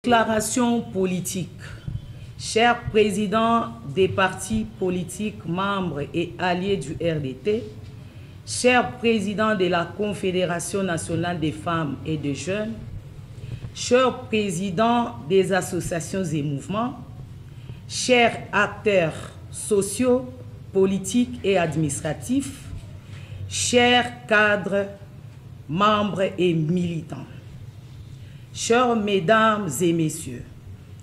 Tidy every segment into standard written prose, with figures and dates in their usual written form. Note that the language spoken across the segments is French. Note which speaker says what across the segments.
Speaker 1: Déclaration politique. Chers présidents des partis politiques, membres et alliés du RDT, chers présidents de la Confédération nationale des femmes et des jeunes, chers présidents des associations et mouvements, chers acteurs sociaux, politiques et administratifs, chers cadres, membres et militants, chères mesdames et messieurs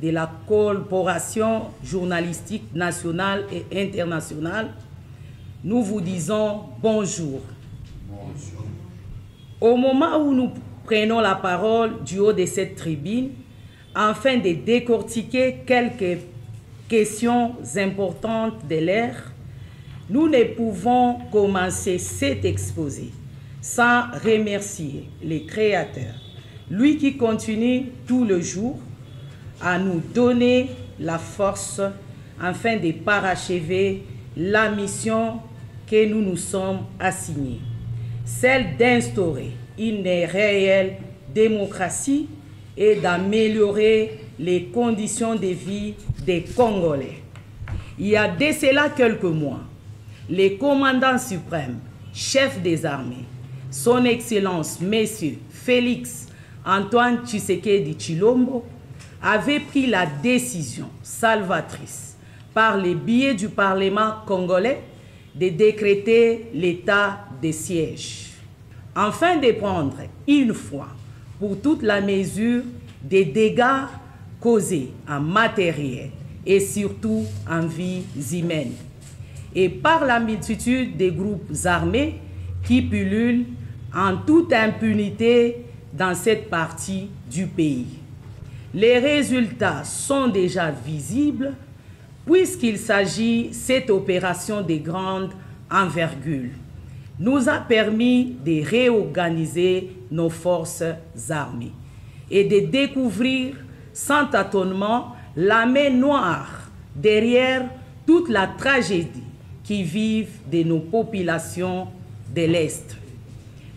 Speaker 1: de la collaboration journalistique nationale et internationale, nous vous disons bonjour. Bonjour. Au moment où nous prenons la parole du haut de cette tribune, afin de décortiquer quelques questions importantes de l'ère, nous ne pouvons commencer cet exposé sans remercier les créateurs, lui qui continue tout le jour à nous donner la force afin de parachever la mission que nous nous sommes assignés, celle d'instaurer une réelle démocratie et d'améliorer les conditions de vie des Congolais. Il y a de cela quelques mois, le commandant suprême, chef des armées, son Excellence, Monsieur Félix Antoine Tshisekedi Tshilombo, avait pris la décision salvatrice par le biais du Parlement congolais de décréter l'état de siège, afin de prendre une fois pour toute la mesure des dégâts causés en matériel et surtout en vies humaines, et par la multitude des groupes armés qui pullulent en toute impunité dans cette partie du pays. Les résultats sont déjà visibles puisqu'il s'agit de cette opération de grande envergure. Nous a permis de réorganiser nos forces armées et de découvrir sans tâtonnement la main noire derrière toute la tragédie qui vivent de nos populations de l'Est.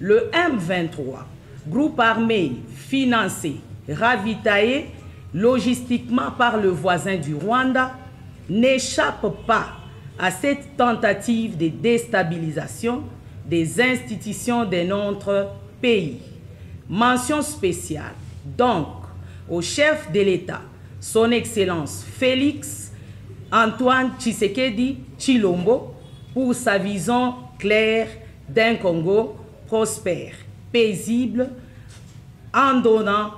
Speaker 1: Le M23, groupe armé financé, ravitaillé logistiquement par le voisin du Rwanda, n'échappe pas à cette tentative de déstabilisation des institutions de notre pays. Mention spéciale donc au chef de l'État, son Excellence Félix Antoine Tshisekedi Tshilombo, pour sa vision claire d'un Congo prospère, paisible, en donnant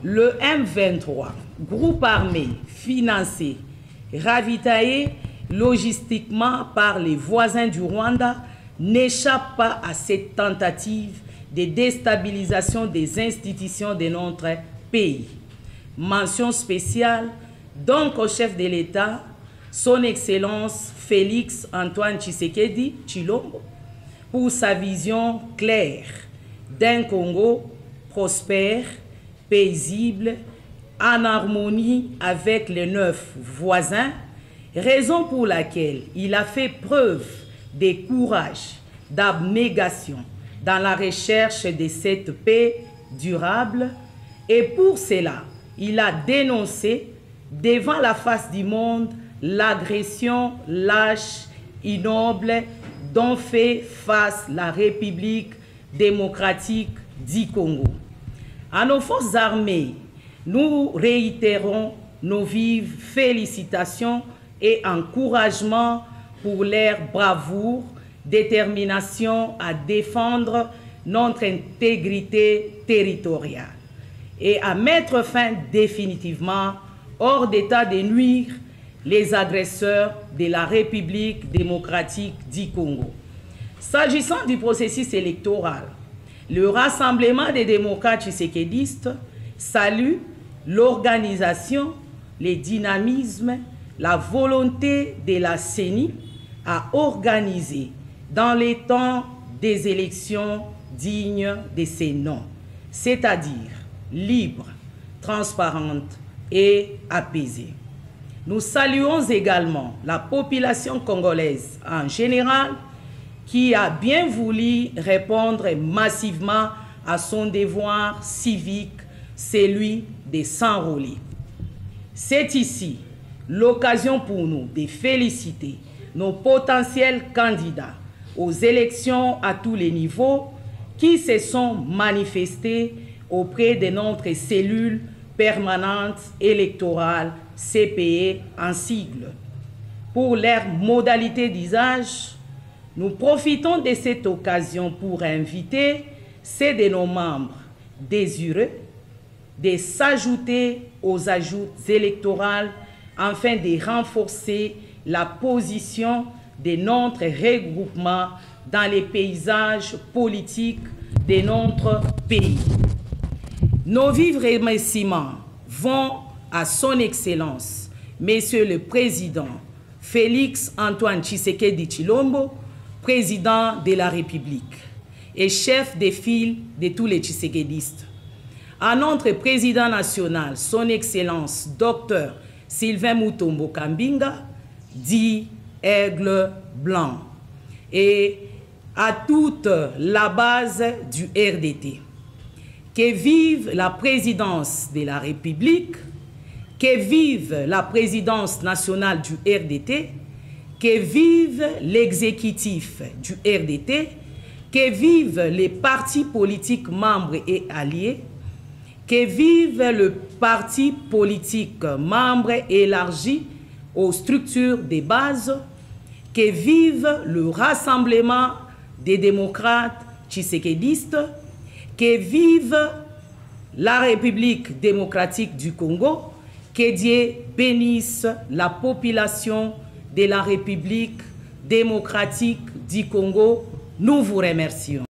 Speaker 1: le M23, groupe armé financé, ravitaillé logistiquement par les voisins du Rwanda, n'échappe pas à cette tentative de déstabilisation des institutions de notre pays. Mention spéciale donc au chef de l'État, son Excellence Félix Antoine Tshisekedi Tshilombo, pour sa vision claire d'un Congo prospère, paisible, en harmonie avec les 9 voisins, raison pour laquelle il a fait preuve de courage, d'abnégation dans la recherche de cette paix durable, et pour cela, il a dénoncé devant la face du monde l'agression lâche, ignoble dont fait face la République démocratique du Congo. À nos forces armées, nous réitérons nos vives félicitations et encouragements pour leur bravoure, détermination à défendre notre intégrité territoriale et à mettre fin définitivement hors d'état de nuire les agresseurs de la République démocratique du Congo. S'agissant du processus électoral, le Rassemblement des démocrates tshisekidistes salue l'organisation, le dynamisme, la volonté de la CENI à organiser dans les temps des élections dignes de ces noms, c'est-à-dire libres, transparentes et apaisées. Nous saluons également la population congolaise en général qui a bien voulu répondre massivement à son devoir civique, celui de s'enrôler. C'est ici l'occasion pour nous de féliciter nos potentiels candidats aux élections à tous les niveaux qui se sont manifestés auprès de notre cellule permanente électorale CPE en sigle. Pour leurs modalités d'usage, nous profitons de cette occasion pour inviter ceux de nos membres désireux de s'ajouter aux ajouts électoraux afin de renforcer la position de notre regroupement dans les paysages politiques de notre pays. Nos vifs remerciements vont à son Excellence, Monsieur le Président Félix Antoine Tshisekedi Tshilombo, Président de la République et chef de file de tous les Tshisekedistes. À notre Président national, son Excellence Dr Sylvain Moutombo Kambinga, dit Aigle Blanc, et à toute la base du RDT. Que vive la présidence de la République, que vive la présidence nationale du RDT, que vive l'exécutif du RDT, que vivent les partis politiques membres et alliés, que vive le parti politique membre élargi aux structures de base, que vive le Rassemblement des démocrates tshisekédistes, que vive la République démocratique du Congo, que Dieu bénisse la population de la République démocratique du Congo. Nous vous remercions.